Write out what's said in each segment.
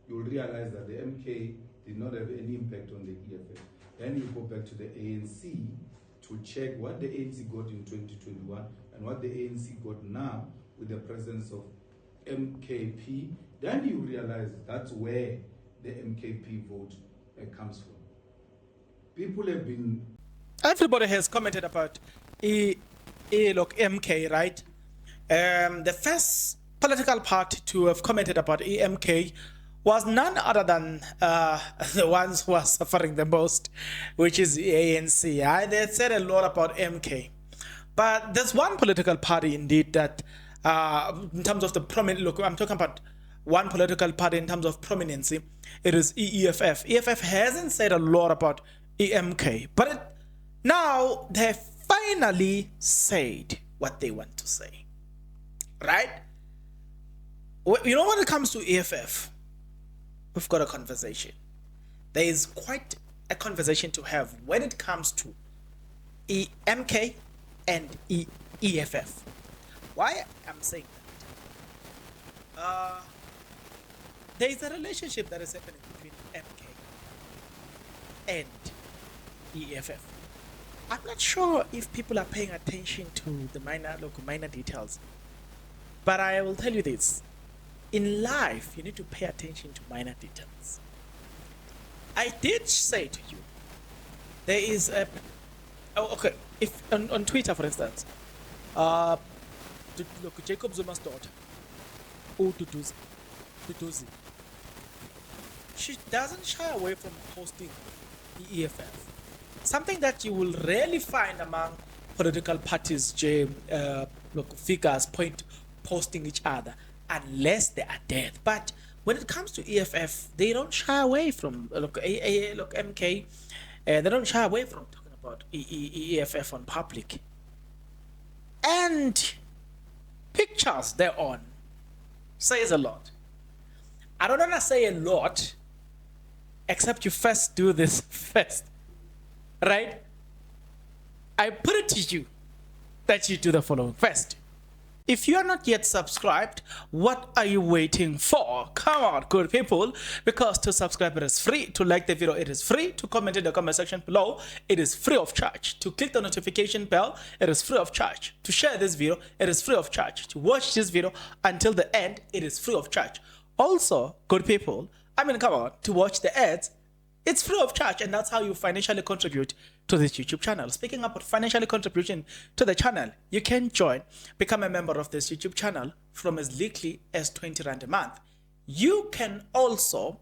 you'll realize that the MK did not have any impact on the EFF. Then you go back to the ANC to check what the ANC got in 2021 and what the ANC got now with the presence of MKP. Then you realize that's where the MKP vote comes from. People have been... Everybody has commented about MK, right? The first political party to have commented about EMK was none other than the ones who are suffering the most, which is the ANC. They said a lot about MK. But there's one political party indeed that, in terms of the prominent, look, I'm talking about one political party in terms of prominence, it is EFF. EFF hasn't said a lot about EMK, but now they finally said what they want to say, right? You know, when it comes to EFF, we've got a conversation. There is quite a conversation to have when it comes to EMK and EFF. Why I'm saying that? There is a relationship that is happening between MK and EFF. I'm not sure if people are paying attention to the minor details, but I will tell you this. In life, you need to pay attention to minor details. I did say to you, there is a... Oh, okay, if on Twitter, for instance, look, Jacob Zuma's daughter, Tutuzi, she doesn't shy away from posting the EFF. Something that you will rarely find among political parties, figures posting each other, unless they are dead. But when it comes to EFF, they don't shy away from MK. They don't shy away from talking about EFF on public. And pictures they're on says a lot. I don't want to say a lot, except you first do this first, right? I put it to you that you do the following first. If you are not yet subscribed, what are you waiting for? Come on, good people, because to subscribe it is free, to like the video it is free, to comment in the comment section below it is free of charge, to click the notification bell it is free of charge, to share this video it is free of charge, to watch this video until the end it is free of charge. Also, good people, come on, to watch the ads it's free of charge, and that's how you financially contribute to this YouTube channel. Speaking about financially contribution to the channel, you can become a member of this YouTube channel from as little as 20 Rand a month. You can also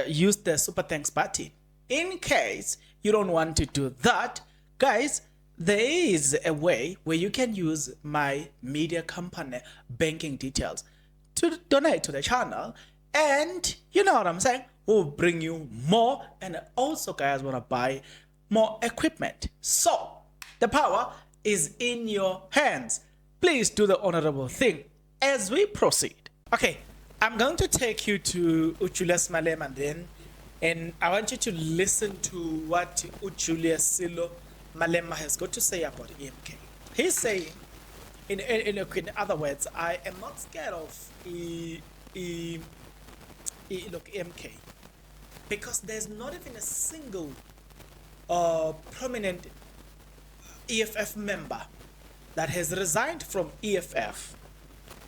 use the super thanks button. In case you don't want to do that, guys, there is a way where you can use my media company banking details to donate to the channel, and you know what I'm saying, will bring you more, and also guys want to buy more equipment. So the power is in your hands. Please do the honorable thing as we proceed. Okay, I'm going to take you to Julius Malema and I want you to listen to what Julius Malema has got to say about EMK. He's saying, in other words, I am not scared of EMK, because there's not even a single prominent EFF member that has resigned from EFF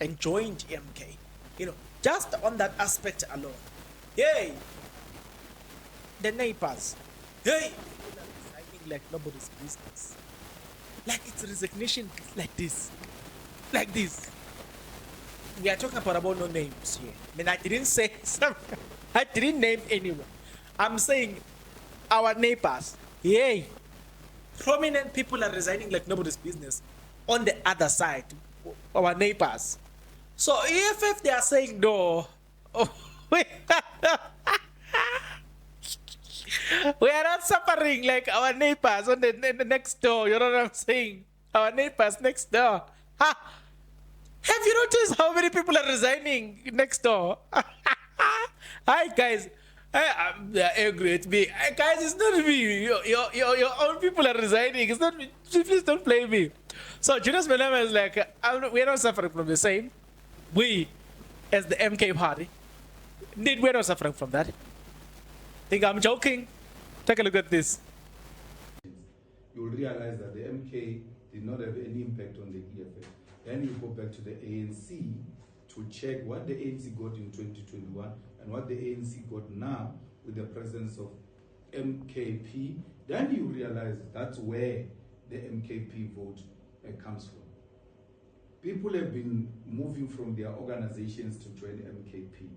and joined EMK. You know, just on that aspect alone. Yay! The neighbors. Hey! People are resigning like nobody's business. Like it's resignation like this. Like this. We are talking about no names here. I mean, I didn't say something. I didn't name anyone. I'm saying our neighbors. Yay. Prominent people are resigning like nobody's business. On the other side, our neighbors. So if they are saying no, we are not suffering like our neighbors on the next door. You know what I'm saying? Our neighbors next door. Ha! Have you noticed how many people are resigning next door? Hi guys, I agree with me. Guys, it's not me. Your own people are resigning. It's not me. Please don't blame me. So Julius Malema is like, we're not suffering from the same. We, as the MK party, We're not suffering from that. Think I'm joking? Take a look at this. You will realize that the MK did not have any impact on the EFF. Then you go back to the ANC to check what the ANC got in 2021 and what the ANC got now with the presence of MKP. Then you realize that's where the MKP vote comes from. People have been moving from their organizations to join MKP.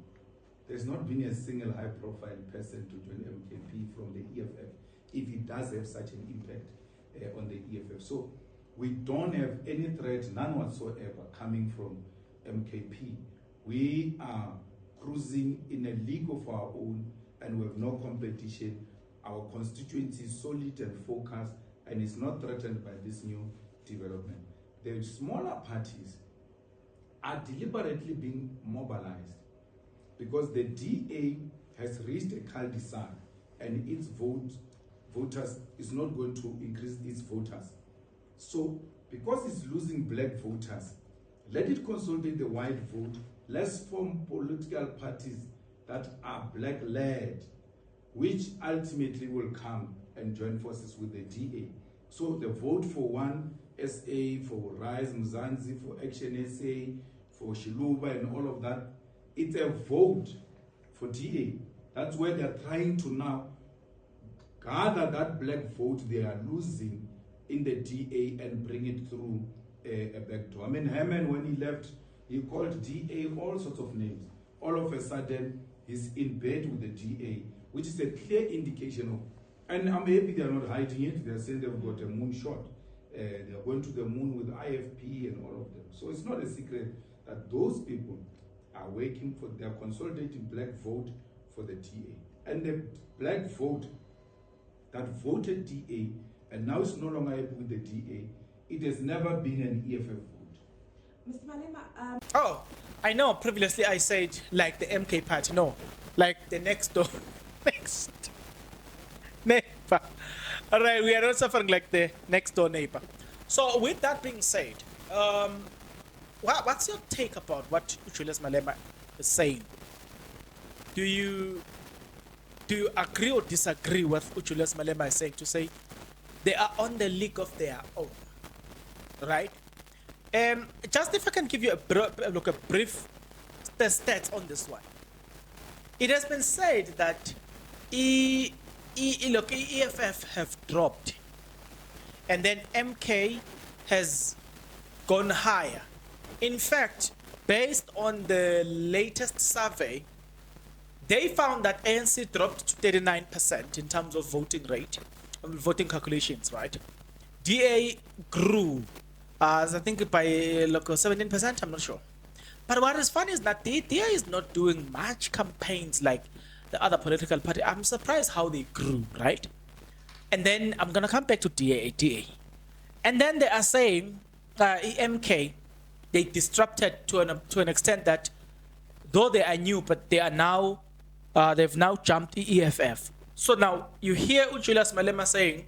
There's not been a single high-profile person to join MKP from the EFF, if it does have such an impact on the EFF. So we don't have any threat, none whatsoever, coming from MKP. We are cruising in a league of our own, and we have no competition. Our constituency is solid and focused, and is not threatened by this new development. The smaller parties are deliberately being mobilized because the DA has reached a cul-de-sac, and its voters is not going to increase its voters. So because it's losing black voters, let it consolidate the white vote. Let's form political parties that are black-led, which ultimately will come and join forces with the DA. So the vote for One SA, for Rise Mzansi, for Action SA, for Shiluba and all of that, it's a vote for DA. That's where they're trying to now gather that black vote they are losing in the DA and bring it through a back door. I mean, Herman, when he left, he called DA all sorts of names. All of a sudden, he's in bed with the DA, which is a clear indication of, and I'm happy they're not hiding it. They're saying they've got a moonshot. They're going to the moon with IFP and all of them. So it's not a secret that those people are working for, they're consolidating black vote for the DA. And the black vote that voted DA and now is no longer happy with the DA, it has never been an EFF vote. Mr. Malema, Oh, I know previously I said like the MK party. No, like the next door. Next neighbor. All right, we are not suffering like the next door neighbor. So with that being said, what's your take about what Julius Malema is saying? Do you agree or disagree with what Julius Malema is saying, to say they are on the league of their own, right? Just if I can give you a brief stats on this one. It has been said that EFF have dropped, and then MK has gone higher. In fact, based on the latest survey, they found that ANC dropped to 39% in terms of voting rate, voting calculations, right? DA grew, as I think by 17%, I'm not sure. But what is funny is that the DA is not doing much campaigns like the other political party. I'm surprised how they grew, right? And then I'm going to come back to DA. And then they are saying EMK, they disrupted to an extent that though they are new, but they are now, they've now jumped EFF. So now you hear Julius Malema saying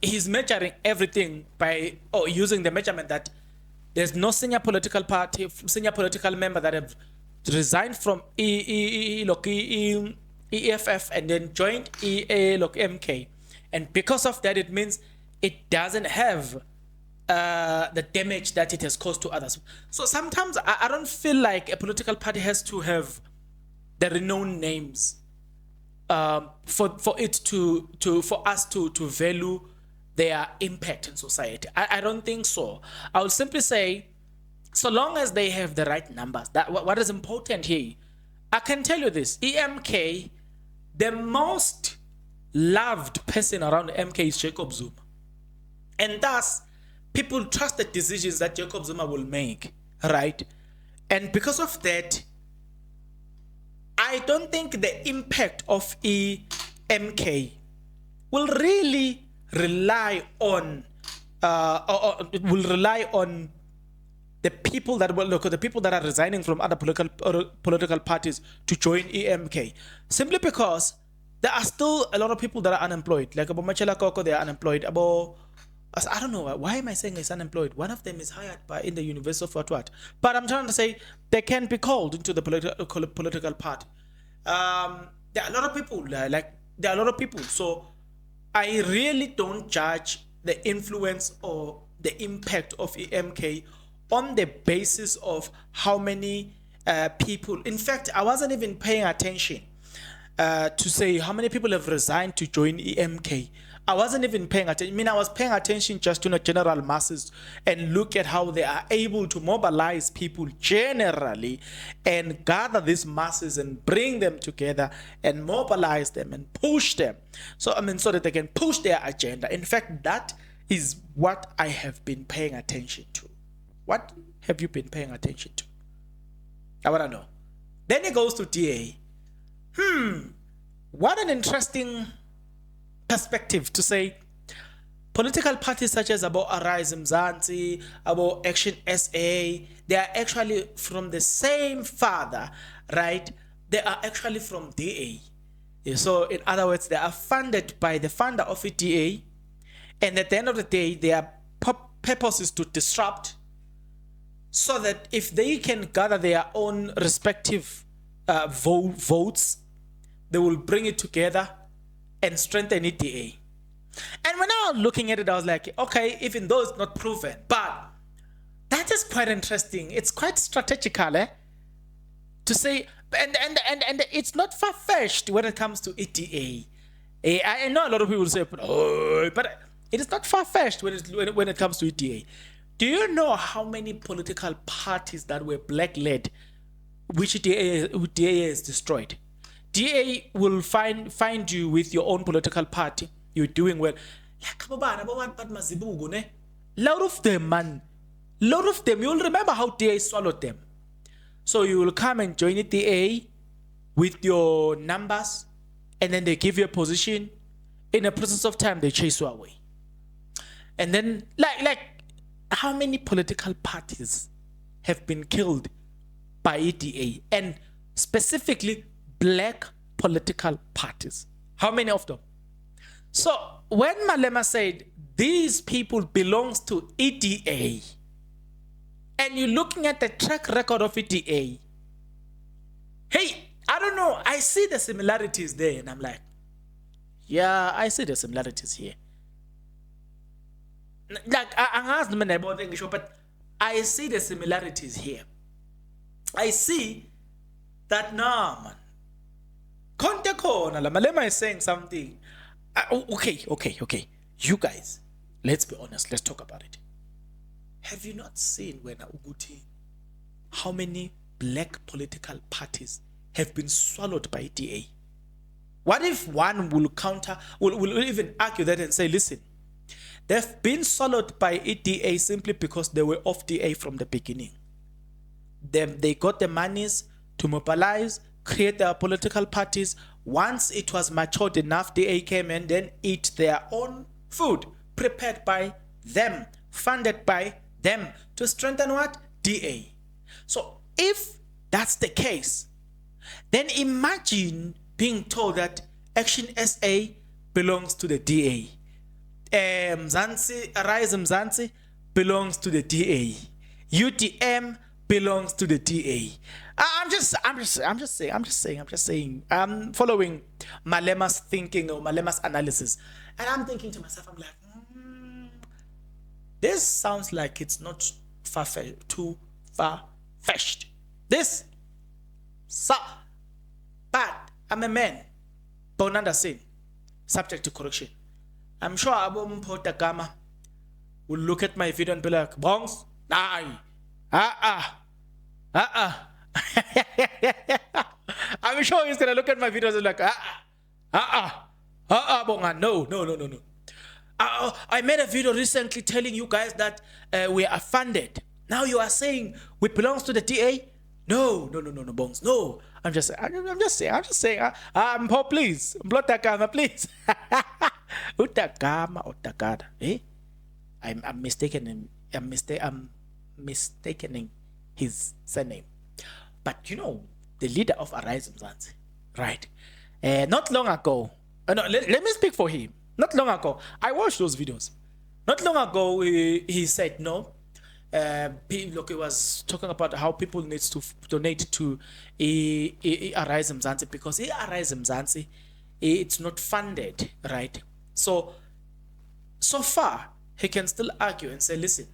he's measuring everything by using the measurement that there's no senior political member that have resigned from EFF and then joined MK, and because of that, it means it doesn't have the damage that it has caused to others. So sometimes I don't feel like a political party has to have the renowned names for us to value their impact in society. I don't think so. I would simply say, so long as they have the right numbers, that what is important here, I can tell you this: EMK, the most loved person around MK is Jacob Zuma, and thus people trust the decisions that Jacob Zuma will make, right? And because of that, I don't think the impact of EMK will really rely on the people that are resigning from other political parties to join EMK, simply because there are still a lot of people that are unemployed. Like Abo Machela Koko, they are unemployed. Abo I don't know, why am I saying is unemployed? One of them is hired by in the University of what. But I'm trying to say they can be called into the political party. There are a lot of people, there are a lot of people. So I really don't judge the influence or the impact of MK on the basis of how many people. In fact, I wasn't even paying attention to say how many people have resigned to join EMK. I wasn't even paying attention. I mean, I was paying attention just to the general masses and look at how they are able to mobilize people generally and gather these masses and bring them together and mobilize them and push them. So, I mean, so that they can push their agenda. In fact, that is what I have been paying attention to. What have you been paying attention to? I want to know. Then it goes to DA. What an interesting perspective to say political parties such as about Arise Mzansi, about Action SA, they are actually from the same father, right? They are actually from DA. So in other words, they are funded by the funder of a DA, and at the end of the day, their purpose is to disrupt, so that if they can gather their own respective votes, they will bring it together and strengthen EDA. And when I was looking at it, I was like, okay, even though it's not proven, but that is quite interesting. It's quite strategical, to say, and it's not far-fetched when it comes to EDA. I know a lot of people say, but it is not far-fetched when it comes to EDA. Do you know how many political parties that were black-led, which DA has destroyed? DA will find you with your own political party. You're doing well. Lot of them, man. Lot of them. You'll remember how DA swallowed them. So you will come and join the DA with your numbers, and then they give you a position. In the process of time, they chase you away. And then, like, how many political parties have been killed by EDA, and specifically black political parties? How many of them? So when Malema said these people belongs to EDA, and you're looking at the track record of EDA, hey, I don't know, I see the similarities there, and I'm like, yeah, I see the similarities here. Like, but I see the similarities here. I see that, no, man. Malema is saying something. Okay. You guys, let's be honest. Let's talk about it. Have you not seen how many black political parties have been swallowed by DA? What if one will even argue that and say, listen, they've been swallowed by EDA simply because they were off DA from the beginning. They got the monies to mobilize, create their political parties. Once it was matured enough, DA came and then eat their own food, prepared by them, funded by them, to strengthen what? DA. So if that's the case, then imagine being told that Action SA belongs to the DA. Arise Mzansi belongs to the DA. UTM belongs to the DA. I'm just saying. I'm following Malema's thinking or Malema's analysis, and I'm thinking to myself, I'm like, this sounds like it's not too far-fetched. But I'm a man, born under sin, subject to correction. I'm sure Abu Mpota Gama will look at my video and be like, Bongs, I'm sure he's gonna look at my videos and like, Bonga, no. I made a video recently telling you guys that we are funded. Now you are saying we belongs to the DA? No, Bongs, no. I'm just saying. Paul, please, Mblota please. Utakada. I'm mistaken. I'm mistaking his surname. But you know, the leader of Arise Mzansi, right? Not long ago, let me speak for him. Not long ago, I watched those videos. Not long ago, he said no. Look, he was talking about how people need to donate to Arise Mzansi because Arise Mzansi, it's not funded, right? So far, he can still argue and say, listen,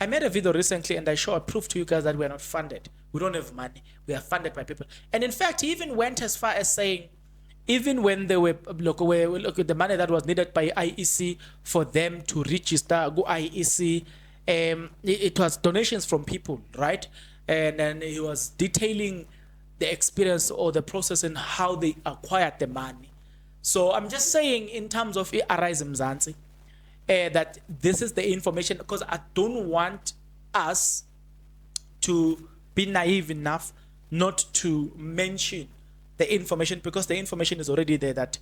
I made a video recently and I show a proof to you guys that we are not funded. We don't have money. We are funded by people. And in fact, he even went as far as saying, even when they were look at the money that was needed by IEC for them to register, go IEC, it was donations from people, right? And then he was detailing the experience or the process and how they acquired the money. So I'm just saying, in terms of Arise Mzansi, that this is the information, because I don't want us to be naive enough not to mention the information, because the information is already there that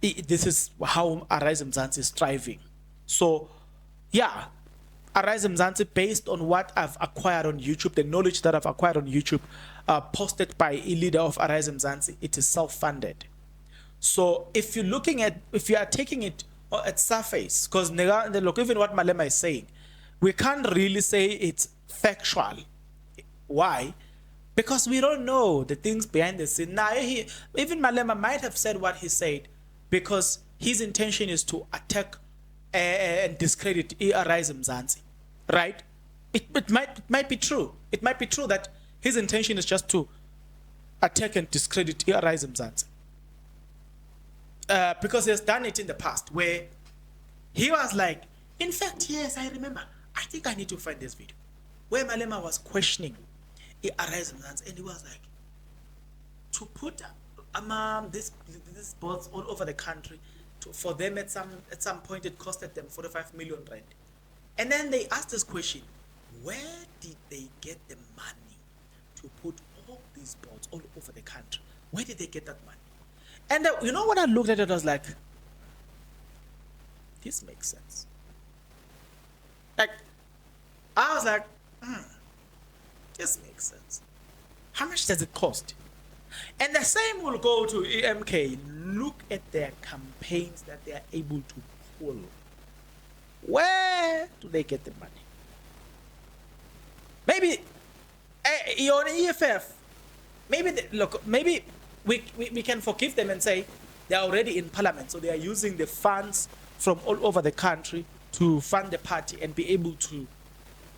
this is how Arise Mzansi is striving. So yeah, Arise Mzansi, based on what I've acquired on YouTube, the knowledge that I've acquired on YouTube, posted by a leader of Arise Mzansi, it is self-funded. So if you are taking it at surface, because look, even what Malema is saying, we can't really say it's factual. Why? Because we don't know the things behind the scene. Now, even Malema might have said what he said because his intention is to attack and discredit Arise Mzansi, right? It might be true. It might be true that his intention is just to attack and discredit Arise Mzansi. Because he has done it in the past where he was like, in fact, yes, I remember. I think I need to find this video where Malema was questioning Arise Mzansi, and he was like, to put this boards all over the country, for them at some point it costed them 45 million rand. And then they asked this question, where did they get the money to put all these boards all over the country? Where did they get that money? And you know, when I looked at it, I was like, this makes sense. Like, I was like, this makes sense. How much does it cost? And the same will go to MK. Look at their campaigns that they are able to pull. Where do they get the money? Maybe on EFF, maybe we can forgive them and say they are already in parliament, so they are using the funds from all over the country to fund the party and be able to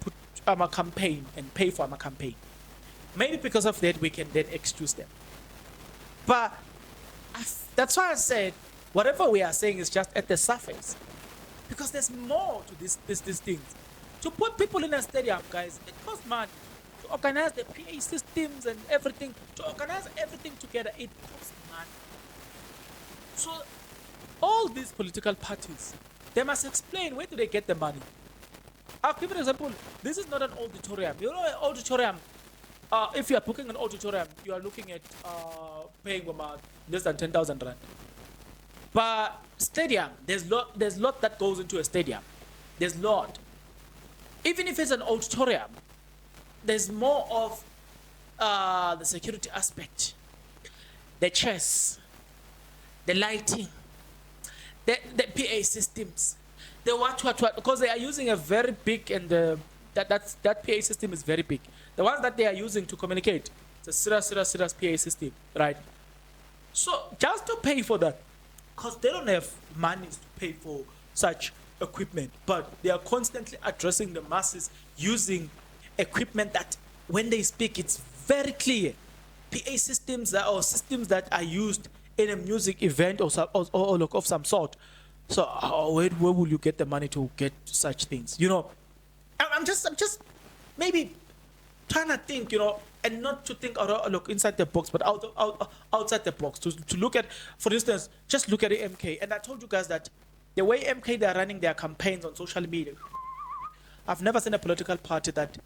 put a campaign and pay for a campaign. Maybe because of that we can then excuse them. But that's why I said whatever we are saying is just at the surface, because there's more to these things. To put people in a stadium, guys, it costs money. To organize the PA systems and everything, to organize everything together, it costs money. So all these political parties, they must explain where do they get the money. I'll give an example. This is not an auditorium. You know, an auditorium, if you are booking an auditorium, you are looking at paying about less than 10,000 rand. But stadium, there's lot that goes into a stadium. There's lot. Even if it's an auditorium, there's more of the security aspect, the chairs, the lighting, the PA systems, the what, because they are using a very big, and that PA system is very big. The ones that they are using to communicate, it's a serious PA system, right? So just to pay for that, because they don't have money to pay for such equipment, but they are constantly addressing the masses using equipment that when they speak, it's very clear. PA systems that are used in a music event or of some sort. So where will you get the money to get such things? You know, I'm just maybe trying to think, you know, and not to think inside the box, but outside the box. To look at, for instance, just look at the MK. And I told you guys that the way MK, they are running their campaigns on social media, I've never seen a political party that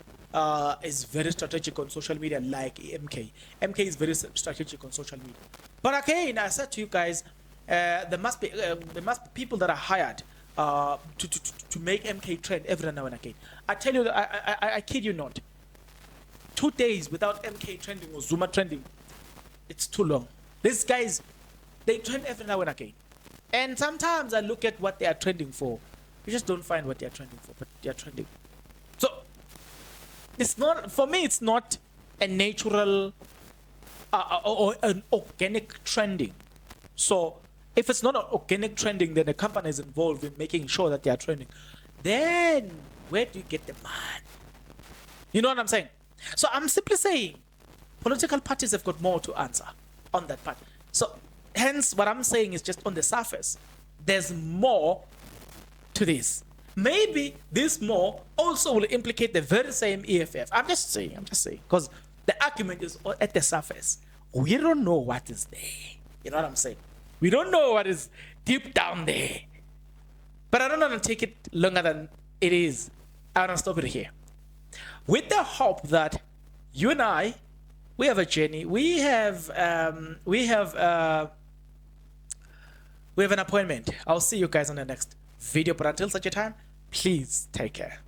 is very strategic on social media like MK. MK is very strategic on social media. But again, I said to you guys, there must be people that are hired to make MK trend every now and again. I tell you, I kid you not. 2 days without MK trending or Zuma trending, it's too long. These guys, they trend every now and again. And sometimes I look at what they are trending for. You just don't find what they're trending for, but they're trending. So it's not, for me, it's not a natural or an organic trending. So if it's not an organic trending, then the company is involved in making sure that they are trending. Then where do you get the money? You know what I'm saying? So I'm simply saying political parties have got more to answer on that part. So hence what I'm saying is just on the surface, there's more to this. Maybe this more also will implicate the very same EFF. I'm just saying, because the argument is at the surface. We don't know what is there. You know what I'm saying? We don't know what is deep down there. But I don't want to take it longer than it is. I want to stop it here. With the hope that you and I, we have a journey. We have an appointment. I'll see you guys on the next video. But until such a time, please take care.